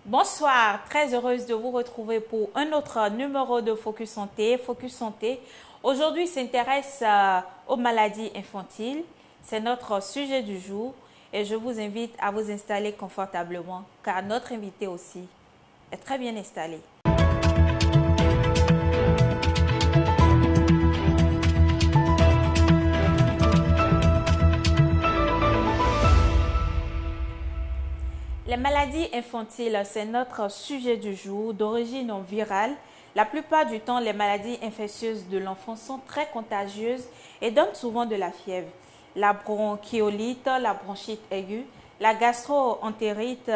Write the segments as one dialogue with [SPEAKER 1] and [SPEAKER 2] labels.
[SPEAKER 1] Bonsoir, très heureuse de vous retrouver pour un autre numéro de Focus Santé. Focus Santé, aujourd'hui s'intéresse aux maladies infantiles. C'est notre sujet du jour et je vous invite à vous installer confortablement car notre invité aussi est très bien installé. Les maladies infantiles, c'est notre sujet du jour d'origine virale. La plupart du temps, les maladies infectieuses de l'enfant sont très contagieuses et donnent souvent de la fièvre. La bronchiolite, la bronchite aiguë, la gastro-entérite,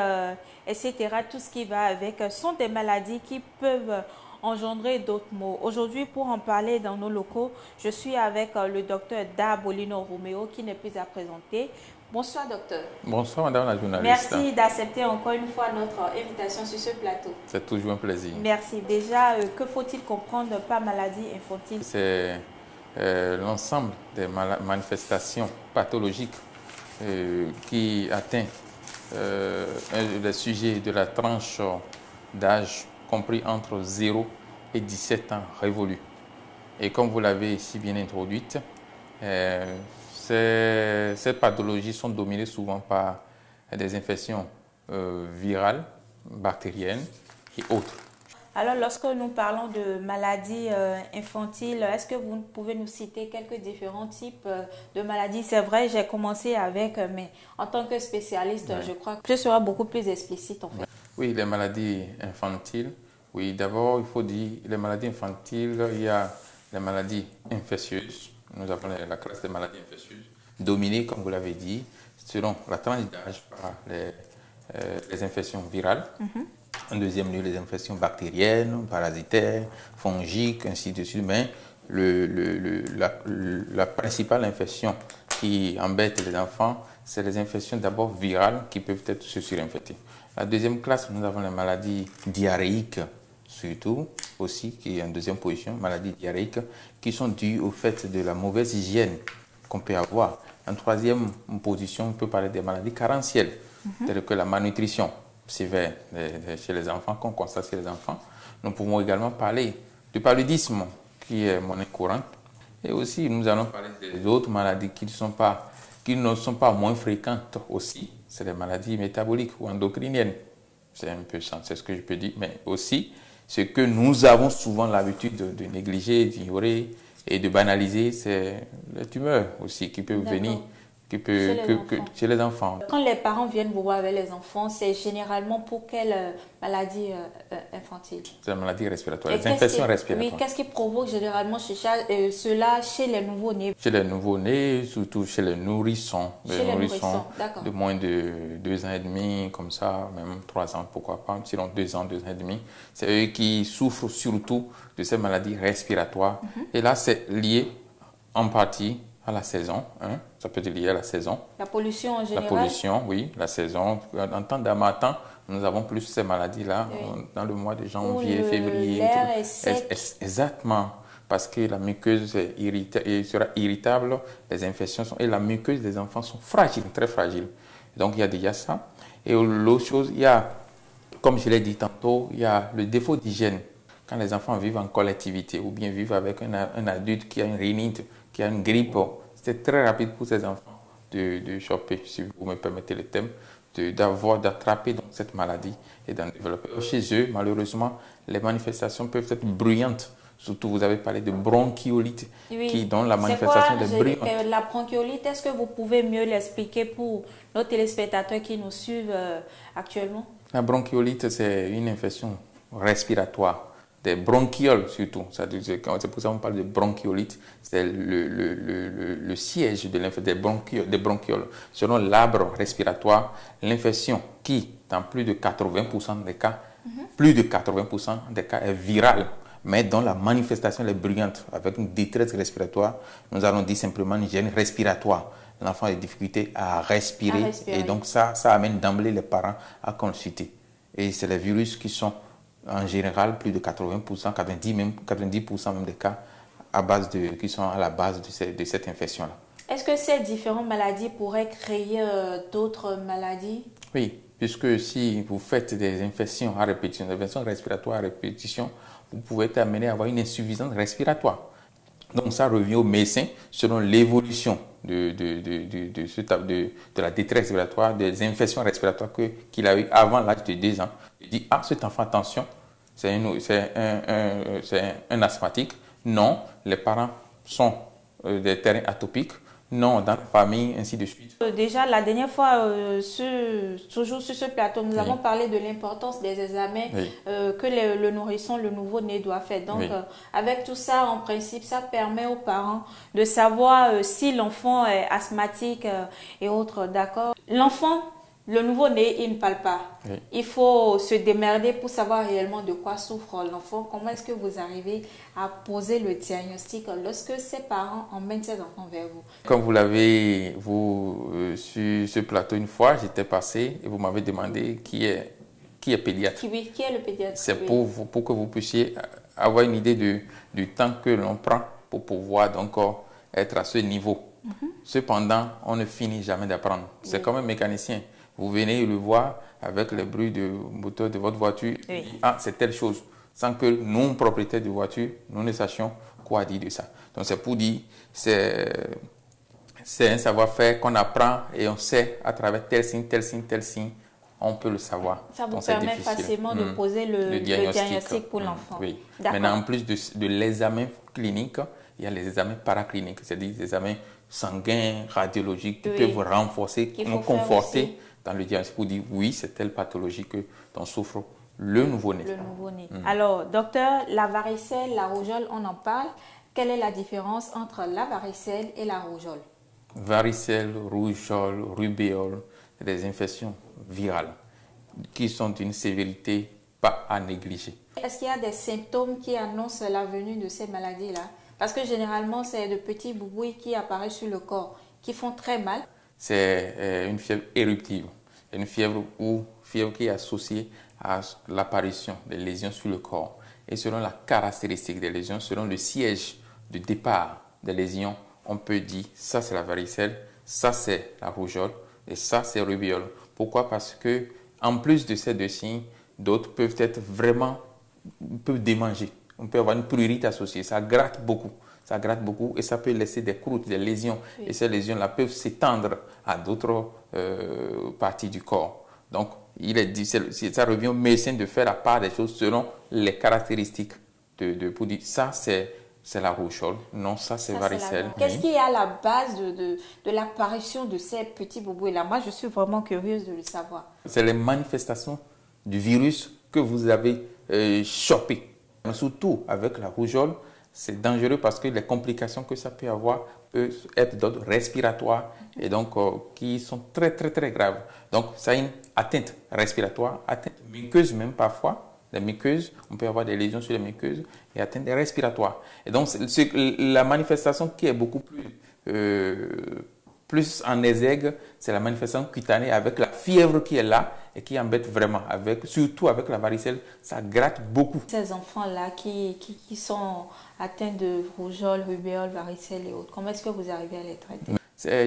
[SPEAKER 1] etc., tout ce qui va avec, sont des maladies qui peuvent engendrer d'autres maux. Aujourd'hui, pour en parler dans nos locaux, je suis avec le docteur Dabolino Romeo qui n'est plus à présenter. Bonsoir, docteur.
[SPEAKER 2] Bonsoir, madame la journaliste.
[SPEAKER 1] Merci d'accepter encore une fois notre invitation sur ce plateau.
[SPEAKER 2] C'est toujours un plaisir.
[SPEAKER 1] Merci. Déjà, que faut-il comprendre par maladie infantile?
[SPEAKER 2] C'est l'ensemble des manifestations pathologiques qui atteint les sujets de la tranche d'âge compris entre 0 et 17 ans révolus. Et comme vous l'avez si bien introduite, ces pathologies sont dominées souvent par des infections virales, bactériennes et autres.
[SPEAKER 1] Alors, lorsque nous parlons de maladies infantiles, est-ce que vous pouvez nous citer quelques différents types de maladies? C'est vrai, j'ai commencé avec, mais en tant que spécialiste, je crois que ce sera beaucoup plus explicite en fait.
[SPEAKER 2] Oui, les maladies infantiles. Oui, d'abord, il faut dire, les maladies infantiles, il y a les maladies infectieuses. Nous avons la classe des maladies infectieuses, dominées, comme vous l'avez dit, selon la tranche d'âge par les infections virales. En deuxième lieu, les infections bactériennes, parasitaires, fongiques, ainsi de suite. Mais la principale infection qui embête les enfants, c'est les infections d'abord virales qui peuvent être se surinfecter. La deuxième classe, nous avons les maladies diarrhéiques, surtout aussi, qui est en deuxième position, maladies diarrhéiques, qui sont dues au fait de la mauvaise hygiène qu'on peut avoir. En troisième position, on peut parler des maladies carentielles, telles que la malnutrition sévère chez les enfants, qu'on constate chez les enfants. Nous pouvons également parler du paludisme, qui est monnaie courante. Et aussi, nous allons parler des autres maladies qui ne sont pas moins fréquentes aussi. C'est les maladies métaboliques ou endocriniennes. C'est un peu ça, c'est ce que je peux dire. Mais aussi, ce que nous avons souvent l'habitude de négliger, d'ignorer et de banaliser, c'est les tumeurs aussi qui peuvent venir chez les enfants.
[SPEAKER 1] Quand les parents viennent vous voir avec les enfants, c'est généralement pour quelle maladie infantile?
[SPEAKER 2] C'est la maladie respiratoire, les infections respiratoires.
[SPEAKER 1] Oui, qu'est-ce qui provoque généralement cela chez les nouveau-nés?
[SPEAKER 2] Chez les nouveau-nés, surtout chez les nourrissons.
[SPEAKER 1] Chez les nourrissons,
[SPEAKER 2] de moins de 2 ans et demi, comme ça, même 3 ans, pourquoi pas, sinon 2 ans, 2 ans et demi. C'est eux qui souffrent surtout de ces maladies respiratoires. Et là, c'est lié en partie à la saison, ça peut être lié à la saison.
[SPEAKER 1] La pollution en général?
[SPEAKER 2] La pollution, oui, la saison. En temps d'harmattan, nous avons plus ces maladies-là dans le mois de janvier, février.
[SPEAKER 1] L'air est sec.
[SPEAKER 2] Exactement, parce que la muqueuse sera irritable, les infections et la muqueuse des enfants sont fragiles, très fragiles. Donc, il y a déjà ça. Et l'autre chose, il y a, comme je l'ai dit tantôt, il y a le défaut d'hygiène. Quand les enfants vivent en collectivité ou bien vivent avec un adulte qui a une rhinite, qui a une grippe, c'est très rapide pour ces enfants de choper, si vous me permettez le thème, d'attraper cette maladie et d'en développer. Chez eux, malheureusement, les manifestations peuvent être bruyantes. Surtout, vous avez parlé de bronchiolite, dont la manifestation est bruyante.
[SPEAKER 1] La bronchiolite, est-ce que vous pouvez mieux l'expliquer pour nos téléspectateurs qui nous suivent actuellement?
[SPEAKER 2] La bronchiolite, c'est une infection respiratoire. Des bronchioles surtout, c'est pour ça qu'on parle de bronchiolite, c'est le siège des bronchioles. Selon l'arbre respiratoire, l'infection qui, dans plus de 80% des cas, est virale, mais dont la manifestation est bruyante, avec une détresse respiratoire, nous allons dire simplement une gêne respiratoire. L'enfant a des difficultés à respirer, et donc ça amène d'emblée les parents à consulter. Et c'est les virus qui sont en général, plus de 80%, 90% même des cas qui sont à la base de cette infection-là.
[SPEAKER 1] Est-ce que ces différentes maladies pourraient créer d'autres maladies?
[SPEAKER 2] Oui, puisque si vous faites des infections à répétition, des infections respiratoires à répétition, vous pouvez être amené à avoir une insuffisance respiratoire. Donc ça revient au médecin selon l'évolution de la détresse respiratoire, des infections respiratoires qu'il a eu avant l'âge de 2 ans. Il dit, ah, cet enfant, attention, c'est un asthmatique. Non, les parents sont des terrains atopiques. Non, dans la famille, ainsi de suite.
[SPEAKER 1] Déjà, la dernière fois, toujours sur ce plateau, nous avons parlé de l'importance des examens que le nourrisson, le nouveau-né doit faire. Donc, avec tout ça, en principe, ça permet aux parents de savoir si l'enfant est asthmatique et autres, d'accord. L'enfant, le nouveau-né, il ne parle pas. Il faut se démerder pour savoir réellement de quoi souffre l'enfant. Comment est-ce que vous arrivez à poser le diagnostic lorsque ses parents emmènent ses enfants vers vous?
[SPEAKER 2] Comme vous l'avez, sur ce plateau une fois, j'étais passé et vous m'avez demandé qui est pédiatre.
[SPEAKER 1] Oui, qui est le pédiatre?
[SPEAKER 2] C'est pour que vous puissiez avoir une idée du temps que l'on prend pour pouvoir donc être à ce niveau. Cependant, on ne finit jamais d'apprendre. C'est comme un mécanicien. Vous venez le voir avec le bruit du moteur de votre voiture. Ah, c'est telle chose. Sans que nous, propriétaires de voiture, nous ne sachions quoi dire de ça. Donc, c'est pour dire, c'est un savoir-faire qu'on apprend et on sait à travers tel signe, tel signe, tel signe, on peut le savoir.
[SPEAKER 1] Ça vous permet facilement de poser le diagnostic pour l'enfant.
[SPEAKER 2] Oui. Maintenant, en plus de l'examen clinique, il y a les examens paracliniques, c'est-à-dire les examens sanguins, radiologiques qui peuvent renforcer, nous conforter dans le diagnostic pour dire oui, c'est telle pathologie dont souffre le nouveau-né.
[SPEAKER 1] Le nouveau-né. Alors, docteur, la varicelle, la rougeole, on en parle. Quelle est la différence entre la varicelle et la rougeole?
[SPEAKER 2] Varicelle, rougeole, rubéole, c'est des infections virales qui sont d'une sévérité pas à négliger.
[SPEAKER 1] Est-ce qu'il y a des symptômes qui annoncent la venue de ces maladies-là? Parce que généralement, c'est de petits boubouis qui apparaissent sur le corps, qui font très mal.
[SPEAKER 2] C'est une fièvre éruptive, une fièvre qui est associée à l'apparition des lésions sur le corps. Et selon la caractéristique des lésions, selon le siège de départ des lésions, on peut dire ça c'est la varicelle, ça c'est la rougeole et ça c'est rubéole. Pourquoi? Parce que en plus de ces 2 signes, d'autres peuvent démanger. On peut avoir une prurite associée, ça gratte beaucoup. Ça gratte beaucoup et ça peut laisser des croûtes, des lésions. Et ces lésions-là peuvent s'étendre à d'autres parties du corps. Donc, ça revient au médecin de faire la part des choses selon les caractéristiques. Pour dire ça, c'est la rougeole. Non, ça, c'est varicelle.
[SPEAKER 1] Qu'est-ce qui est à la base de l'apparition de ces petits bobos-là? Moi, je suis vraiment curieuse de le savoir.
[SPEAKER 2] C'est les manifestations du virus que vous avez chopé. Surtout avec la rougeole, c'est dangereux parce que les complications que ça peut avoir peuvent être d'ordre respiratoire et donc qui sont très très très graves. Donc ça a une atteinte respiratoire, atteinte muqueuse même parfois. Les muqueuses, on peut avoir des lésions sur les muqueuses et atteinte respiratoire. Et donc la manifestation qui est beaucoup plus en exergue, c'est la manifestation cutanée avec la fièvre qui est là et qui embête vraiment. Surtout avec la varicelle, ça gratte beaucoup.
[SPEAKER 1] Ces enfants-là qui sont atteints de rougeole, rubéole, varicelle et autres, comment est-ce que vous arrivez à les traiter?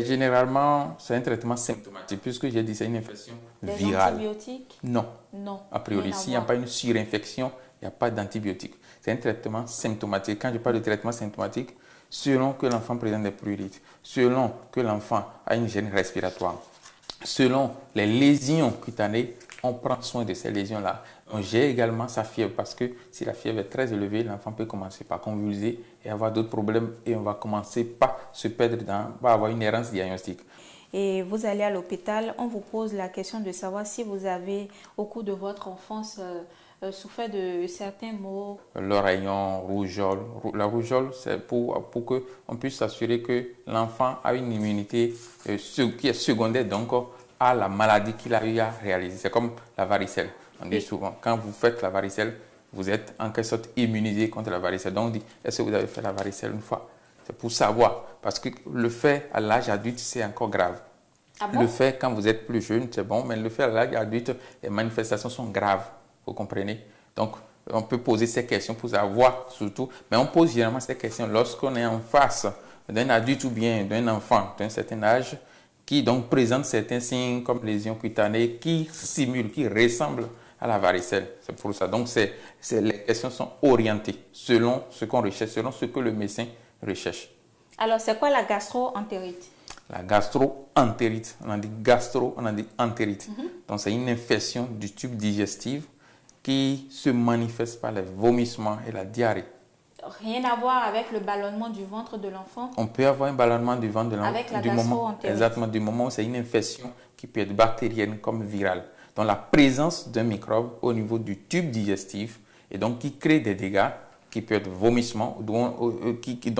[SPEAKER 2] Généralement, c'est un traitement symptomatique, puisque j'ai dit c'est une infection virale.
[SPEAKER 1] Des antibiotiques?
[SPEAKER 2] Non.
[SPEAKER 1] Non.
[SPEAKER 2] A priori, s'il n'y a pas une surinfection, il n'y a pas d'antibiotiques. C'est un traitement symptomatique. Quand je parle de traitement symptomatique, selon que l'enfant présente des prurites, selon que l'enfant a une gêne respiratoire, selon les lésions cutanées, on prend soin de ces lésions-là. On gère également sa fièvre parce que si la fièvre est très élevée, l'enfant peut commencer par convulser et avoir d'autres problèmes et on va commencer par se perdre va avoir une errance diagnostique.
[SPEAKER 1] Et vous allez à l'hôpital, on vous pose la question de savoir si vous avez, au cours de votre enfance, souffert de certains maux.
[SPEAKER 2] L'oreillon, rougeole. La rougeole, c'est pour qu'on puisse s'assurer que l'enfant a une immunité qui est secondaire donc à la maladie qu'il a eu à réaliser. C'est comme la varicelle. On dit souvent, quand vous faites la varicelle, vous êtes en quelque sorte immunisé contre la varicelle. Donc on dit, est-ce que vous avez fait la varicelle une fois? C'est pour savoir. Parce que le fait à l'âge adulte, c'est encore grave.
[SPEAKER 1] Ah bon?
[SPEAKER 2] Le fait quand vous êtes plus jeune, c'est bon, mais le fait à l'âge adulte, les manifestations sont graves. Vous comprenez? Donc, on peut poser ces questions pour savoir surtout, mais on pose généralement ces questions lorsqu'on est en face d'un adulte ou bien d'un enfant d'un certain âge qui donc présente certains signes comme lésions cutanées qui simulent, qui ressemblent à la varicelle. C'est pour ça. Donc, les questions sont orientées selon ce qu'on recherche, selon ce que le médecin recherche.
[SPEAKER 1] Alors, c'est quoi la gastro-entérite?
[SPEAKER 2] La gastro-entérite, on a dit gastro, on a dit entérite. Donc, c'est une infection du tube digestif qui se manifeste par les vomissements et la diarrhée.
[SPEAKER 1] Rien à voir avec le ballonnement du ventre de l'enfant?
[SPEAKER 2] On peut avoir un ballonnement du ventre de l'enfant
[SPEAKER 1] avec la gastro-entérite.
[SPEAKER 2] Exactement, du moment où c'est une infection qui peut être bactérienne comme virale. Donc, la présence d'un microbe au niveau du tube digestif et donc qui crée des dégâts qui peuvent être vomissements, dont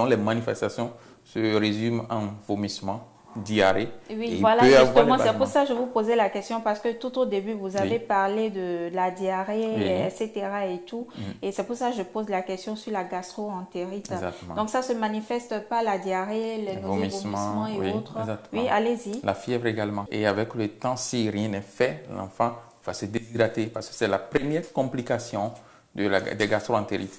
[SPEAKER 2] les manifestations se résument en vomissement, diarrhée.
[SPEAKER 1] Oui, voilà, justement, c'est pour ça que je vous posais la question, parce que tout au début, vous avez parlé de la diarrhée, etc. et tout. Et c'est pour ça que je pose la question sur la gastro-entérite. Donc, ça se manifeste pas la diarrhée, les vomissements et autres. Oui, allez-y.
[SPEAKER 2] La fièvre également. Et avec le temps, si rien n'est fait, l'enfant va se déshydrater, parce que c'est la première complication des gastro-entérites.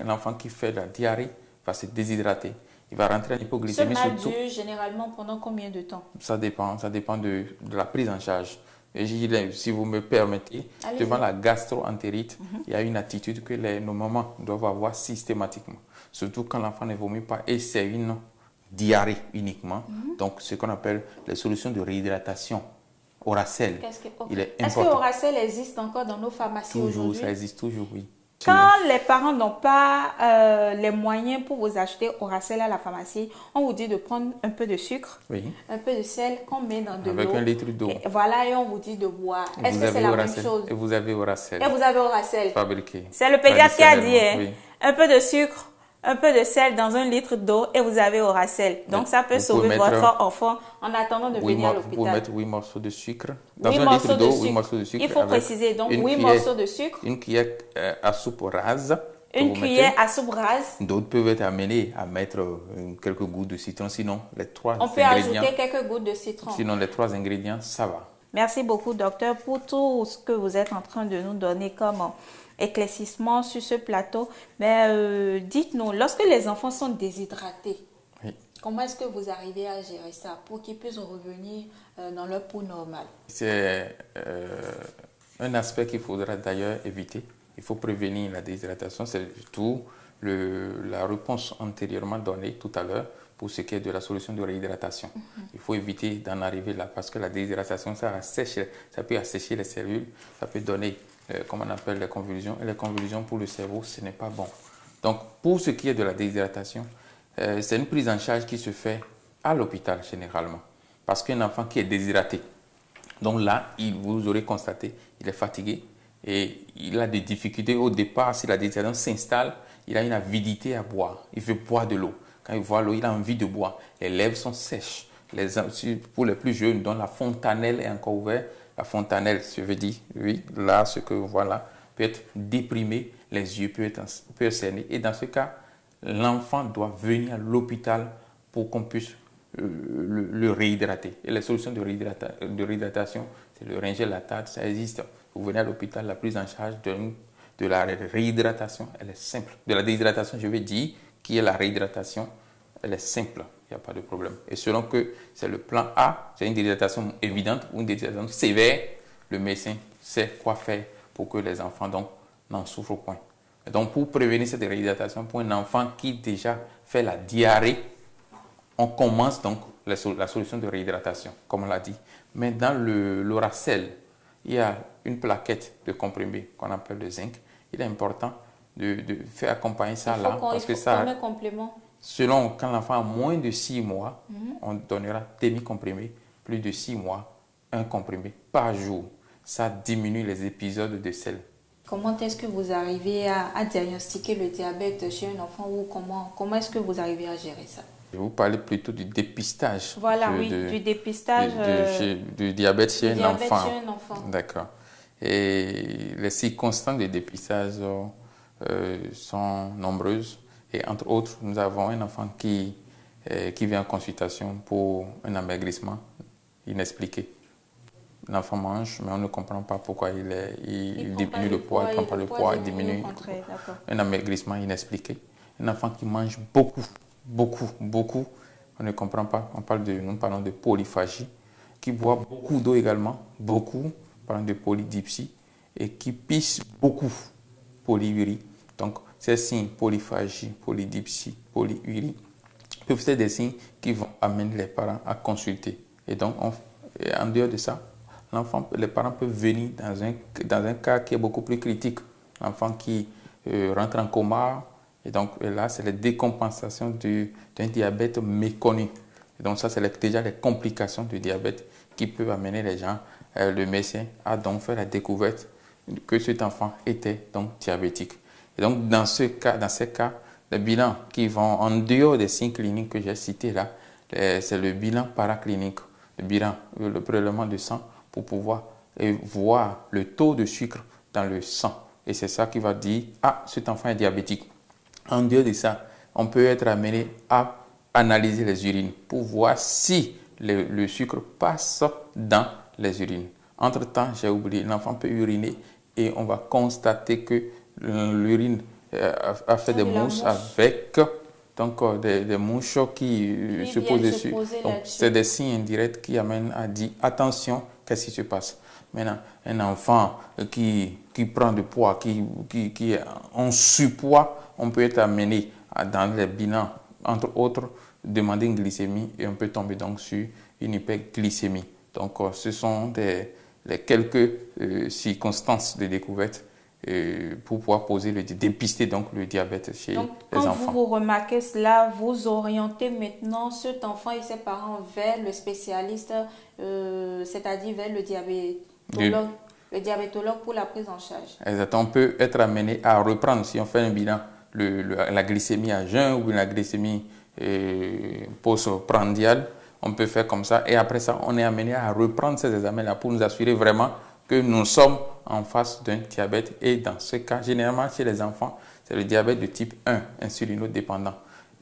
[SPEAKER 2] L'enfant qui fait de la diarrhée va se déshydrater. Il va rentrer en hypoglycémie.
[SPEAKER 1] Ce mal dure généralement pendant combien de temps?
[SPEAKER 2] Ça dépend de la prise en charge. Et si vous me permettez, devant la gastro-entérite, il y a une attitude que nos mamans doivent avoir systématiquement. Surtout quand l'enfant ne vomit pas et c'est une diarrhée uniquement. Donc, ce qu'on appelle les solutions de réhydratation. Oracel.
[SPEAKER 1] Est-ce que Oracel existe encore dans nos pharmacies aujourd'hui?
[SPEAKER 2] Toujours, ça existe toujours, oui.
[SPEAKER 1] Quand les parents n'ont pas les moyens pour vous acheter Oracel à la pharmacie, on vous dit de prendre un peu de sucre, un peu de sel qu'on met dans de l'eau.
[SPEAKER 2] Avec 1 litre d'eau.
[SPEAKER 1] Voilà, et on vous dit de boire. Est-ce que c'est la même chose?
[SPEAKER 2] Et vous avez Oracel.
[SPEAKER 1] Et vous avez Oracel.
[SPEAKER 2] Fabriqué.
[SPEAKER 1] C'est le pédiatre qui a dit, un peu de sucre, un peu de sel dans 1 litre d'eau et vous avez Oracel. Donc, ça peut sauver votre enfant en attendant de venir à l'hôpital.
[SPEAKER 2] Vous pouvez mettre 8 morceaux de sucre dans 1 litre d'eau, 8 morceaux de sucre.
[SPEAKER 1] Il faut préciser, donc 8 morceaux de sucre.
[SPEAKER 2] Une cuillère à soupe rase.
[SPEAKER 1] Une cuillère à soupe rase.
[SPEAKER 2] D'autres peuvent être amenés à mettre quelques gouttes de citron. Sinon, les 3 ingrédients.
[SPEAKER 1] On peut ajouter quelques gouttes de citron.
[SPEAKER 2] Sinon, les 3 ingrédients, ça va.
[SPEAKER 1] Merci beaucoup, docteur, pour tout ce que vous êtes en train de nous donner comme éclaircissement sur ce plateau. Mais dites-nous, lorsque les enfants sont déshydratés, comment est-ce que vous arrivez à gérer ça pour qu'ils puissent revenir dans leur peau normale?
[SPEAKER 2] C'est un aspect qu'il faudra d'ailleurs éviter. Il faut prévenir la déshydratation. C'est surtout la réponse antérieurement donnée tout à l'heure pour ce qui est de la solution de réhydratation. Il faut éviter d'en arriver là parce que la déshydratation, ça peut assécher les cellules, ça peut donner, comme on appelle, les convulsions. Et les convulsions pour le cerveau, ce n'est pas bon. Donc, pour ce qui est de la déshydratation, c'est une prise en charge qui se fait à l'hôpital généralement. Parce qu'un enfant qui est déshydraté, donc là, vous aurez constaté, il est fatigué et il a des difficultés au départ. Si la déshydratation s'installe, il a une avidité à boire. Il veut boire de l'eau. Quand il voit l'eau, il a envie de boire. Les lèvres sont sèches. Pour les plus jeunes, dont la fontanelle est encore ouverte, la fontanelle, je veux dire, oui, là, ce que voilà, peut être déprimé, les yeux peuvent cerner. Et dans ce cas, l'enfant doit venir à l'hôpital pour qu'on puisse le réhydrater. Et les solutions de réhydratation, c'est le ringer lactate, ça existe. Vous venez à l'hôpital, la prise en charge de la réhydratation, elle est simple. De la déshydratation, je vais dire, qui est la réhydratation, elle est simple, il n'y a pas de problème. Et selon que c'est le plan A, c'est une déshydratation évidente ou une déshydratation sévère, le médecin sait quoi faire pour que les enfants n'en souffrent point. Et donc, pour prévenir cette réhydratation, pour un enfant qui déjà fait la diarrhée, on commence donc la solution de réhydratation, comme on l'a dit. Mais dans l'Oracel, il y a une plaquette de comprimés qu'on appelle le zinc. Il est important de faire accompagner ça là. Parce que ça,
[SPEAKER 1] complément.
[SPEAKER 2] Selon quand l'enfant a moins de 6 mois, on donnera demi-comprimé, plus de 6 mois, un comprimé par jour. Ça diminue les épisodes de sel.
[SPEAKER 1] Comment est-ce que vous arrivez à diagnostiquer le diabète chez un enfant ou comment est-ce que vous arrivez à gérer ça?
[SPEAKER 2] Je vous parlais plutôt du dépistage.
[SPEAKER 1] Voilà, du dépistage.
[SPEAKER 2] Du diabète chez un enfant.
[SPEAKER 1] Chez un enfant.
[SPEAKER 2] D'accord. Et les circonstances de dépistage sont nombreuses. Et entre autres, nous avons un enfant qui vient en consultation pour un amaigrissement inexpliqué. L'enfant mange, mais on ne comprend pas pourquoi il diminue le poids, il ne prend pas le poids, il diminue. Un amaigrissement inexpliqué. Un enfant qui mange beaucoup, on ne comprend pas. Nous parlons de polyphagie, qui boit beaucoup d'eau également, beaucoup, parlant de polydipsie, et qui pisse beaucoup, polyurie. Donc, ces signes, polyphagie, polydipsie, polyurie, peuvent être des signes qui vont amener les parents à consulter. Et donc, en dehors de ça, les parents peuvent venir dans un cas qui est beaucoup plus critique. L'enfant qui rentre en coma, et donc là, c'est la décompensation d'un diabète méconnu. Et donc ça, c'est déjà les complications du diabète qui peuvent amener les gens, le médecin, à donc faire la découverte que cet enfant était donc diabétique. Et donc dans ces cas, les bilans qui vont en dehors des signes cliniques que j'ai cités là, c'est le bilan paraclinique, le prélèvement de sang pour pouvoir voir le taux de sucre dans le sang. Et c'est ça qui va dire, ah, cet enfant est diabétique. En dehors de ça, on peut être amené à analyser les urines pour voir si le sucre passe dans les urines. Entre-temps, j'ai oublié, l'enfant peut uriner et on va constater que l'urine a fait des mousses avec donc, des mouches qui se posent dessus. C'est des signes indirects qui amènent à dire attention, qu'est-ce qui se passe. Maintenant, un enfant qui prend du poids, qui est en surpoids, on peut être amené dans les bilans, entre autres, demander une glycémie et on peut tomber donc sur une hyperglycémie. Donc, ce sont les quelques circonstances de découverte pour pouvoir dépister donc le diabète chez les enfants.
[SPEAKER 1] Quand vous remarquez cela, vous orientez maintenant cet enfant et ses parents vers le spécialiste, c'est-à-dire vers le diabétologue. Le diabétologue pour la prise en charge.
[SPEAKER 2] Exactement. On peut être amené à reprendre, si on fait un bilan, la glycémie à jeun ou la glycémie postprandiale. On peut faire comme ça. Et après ça, on est amené à reprendre ces examens-là pour nous assurer vraiment que nous sommes en face d'un diabète. Et dans ce cas, généralement, chez les enfants, c'est le diabète de type 1, insulinodépendant.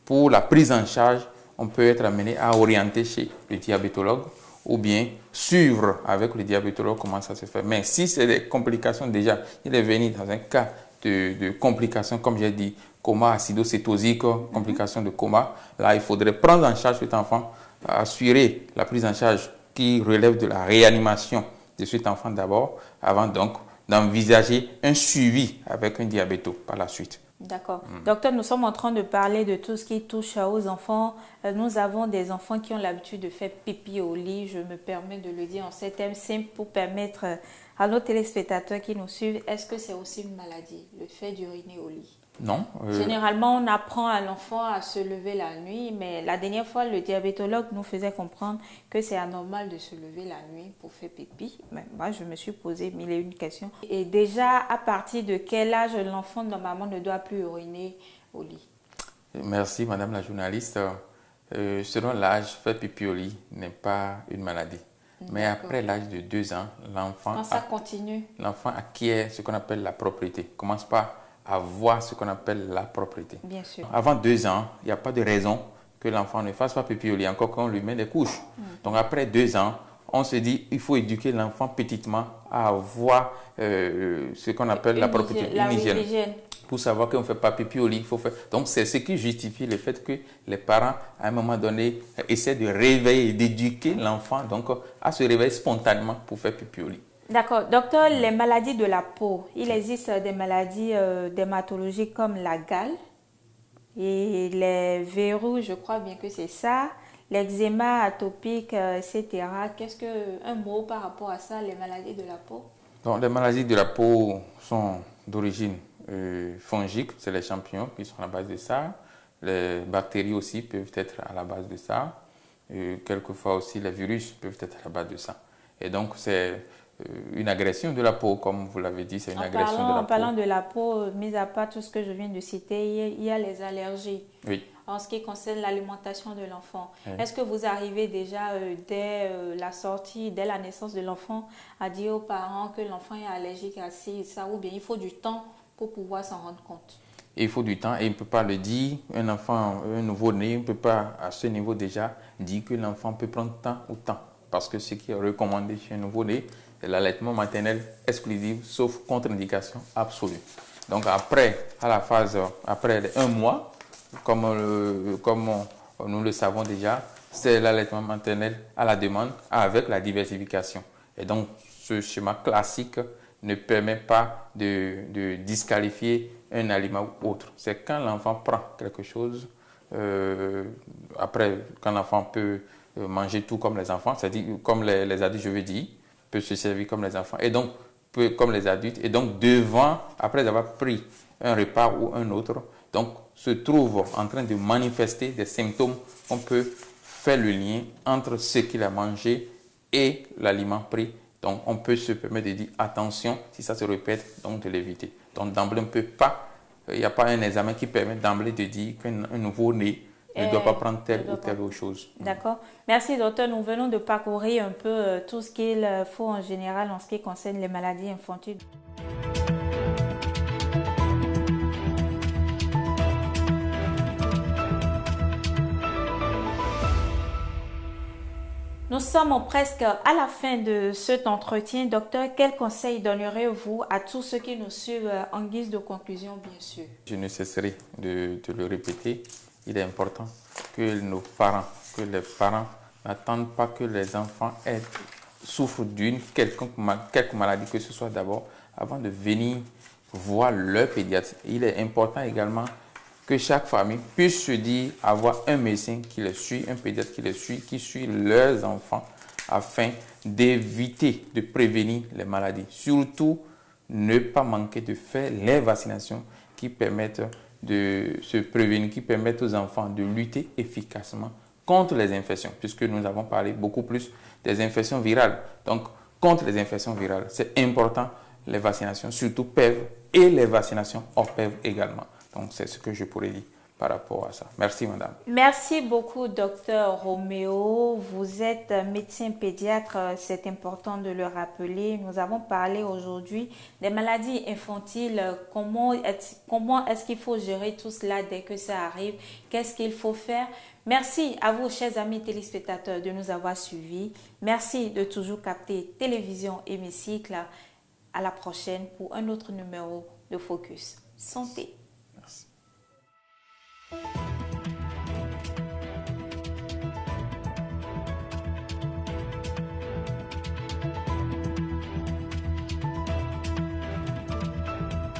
[SPEAKER 2] Pour la prise en charge, on peut être amené à orienter chez le diabétologue ou bien suivre avec le diabétologue comment ça se fait. Mais si c'est des complications déjà, il est venu dans un cas de complications, comme j'ai dit, coma acidocétosique, complications de coma, là, il faudrait prendre en charge cet enfant, assurer la prise en charge qui relève de la réanimation de cet enfant d'abord, avant donc d'envisager un suivi avec un diabéto par la suite.
[SPEAKER 1] D'accord. Docteur, nous sommes en train de parler de tout ce qui touche aux enfants. Nous avons des enfants qui ont l'habitude de faire pipi au lit. Je me permets de le dire en ces termes simples pour permettre à nos téléspectateurs qui nous suivent. Est-ce que c'est aussi une maladie, le fait d'uriner au lit?
[SPEAKER 2] Non.
[SPEAKER 1] Généralement, on apprend à l'enfant à se lever la nuit, mais la dernière fois, le diabétologue nous faisait comprendre que c'est anormal de se lever la nuit pour faire pipi. Mais moi, je me suis posé mille et une questions. Et déjà, à partir de quel âge l'enfant, normalement, ne doit plus uriner au lit?
[SPEAKER 2] Merci, madame la journaliste. Selon l'âge, faire pipi au lit n'est pas une maladie. Mais après l'âge de 2 ans, l'enfant acquiert ce qu'on appelle la propriété. Commence par avoir ce qu'on appelle la propriété.
[SPEAKER 1] Bien sûr.
[SPEAKER 2] Avant 2 ans, il n'y a pas de raison que l'enfant ne fasse pas pipi au lit, encore qu'on lui met des couches. Donc après 2 ans, on se dit il faut éduquer l'enfant petitement à avoir ce qu'on appelle la propriété, une hygiène. Pour savoir qu'on ne fait pas pipi au lit, il faut faire. Donc c'est ce qui justifie le fait que les parents, à un moment donné, essaient de réveiller, d'éduquer l'enfant donc à se réveiller spontanément pour faire pipi au lit.
[SPEAKER 1] D'accord. Docteur, les maladies de la peau, il existe des maladies dermatologiques comme la gale et les verrues, je crois bien que c'est ça, l'eczéma atopique, etc. Un mot par rapport à ça, les maladies de la peau?
[SPEAKER 2] Donc, les maladies de la peau sont d'origine fongique, c'est les champignons qui sont à la base de ça. Les bactéries aussi peuvent être à la base de ça. Quelquefois aussi, les virus peuvent être à la base de ça. Et donc, c'est une agression de la peau, comme vous l'avez dit, c'est une agression de la peau.
[SPEAKER 1] En parlant de la peau, mis à part tout ce que je viens de citer, il y a les allergies.
[SPEAKER 2] Oui.
[SPEAKER 1] En ce qui concerne l'alimentation de l'enfant, est-ce que vous arrivez déjà dès la sortie, dès la naissance de l'enfant, à dire aux parents que l'enfant est allergique à ci et ça, ou bien il faut du temps pour pouvoir s'en rendre compte?
[SPEAKER 2] Il faut du temps et il ne peut pas le dire. Un enfant, un nouveau-né, ne peut pas à ce niveau déjà dire que l'enfant peut prendre temps ou temps. Parce que ce qui est recommandé chez un nouveau-né, c'est l'allaitement maternel exclusif, sauf contre-indication absolue. Donc après, à la phase, après 1 mois, comme comme nous le savons déjà, c'est l'allaitement maternel à la demande avec la diversification. Et donc, ce schéma classique ne permet pas de disqualifier un aliment ou autre. C'est quand l'enfant prend quelque chose, après, quand l'enfant peut manger tout comme les enfants, c'est-à-dire comme les adultes, je veux dire, peut se servir comme les enfants, et donc peut, comme les adultes, et donc devant, après avoir pris un repas ou un autre, donc se trouve en train de manifester des symptômes, on peut faire le lien entre ce qu'il a mangé et l'aliment pris. Donc on peut se permettre de dire attention, si ça se répète, donc de l'éviter. Donc d'emblée, on ne peut pas, il n'y a pas un examen qui permet d'emblée de dire qu'un nouveau-né ne doit pas prendre telle ou telle autre chose.
[SPEAKER 1] D'accord. Merci, docteur. Nous venons de parcourir un peu tout ce qu'il faut en général en ce qui concerne les maladies infantiles. Nous sommes presque à la fin de cet entretien. Docteur, quel conseil donnerez-vous à tous ceux qui nous suivent en guise de conclusion, bien sûr?
[SPEAKER 2] Je ne cesserai de le répéter. Il est important que les parents n'attendent pas que les enfants souffrent d'une quelque maladie que ce soit d'abord avant de venir voir leur pédiatre. Il est important également que chaque famille puisse se dire avoir un médecin qui les suit, un pédiatre qui les suit, qui suit leurs enfants afin d'éviter, de prévenir les maladies. Surtout, ne pas manquer de faire les vaccinations qui permettent de se prévenir, qui permettent aux enfants de lutter efficacement contre les infections, puisque nous avons parlé beaucoup plus des infections virales. Donc, contre les infections virales, c'est important, les vaccinations, surtout PEV et les vaccinations hors PEV également. Donc, c'est ce que je pourrais dire par rapport à ça. Merci, madame.
[SPEAKER 1] Merci beaucoup, docteur Roméo. Vous êtes médecin pédiatre, c'est important de le rappeler. Nous avons parlé aujourd'hui des maladies infantiles. Comment est-ce qu'il faut gérer tout cela dès que ça arrive? Qu'est-ce qu'il faut faire? Merci à vous, chers amis téléspectateurs, de nous avoir suivis. Merci de toujours capter Télévision Hémicycle. À la prochaine pour un autre numéro de Focus Santé.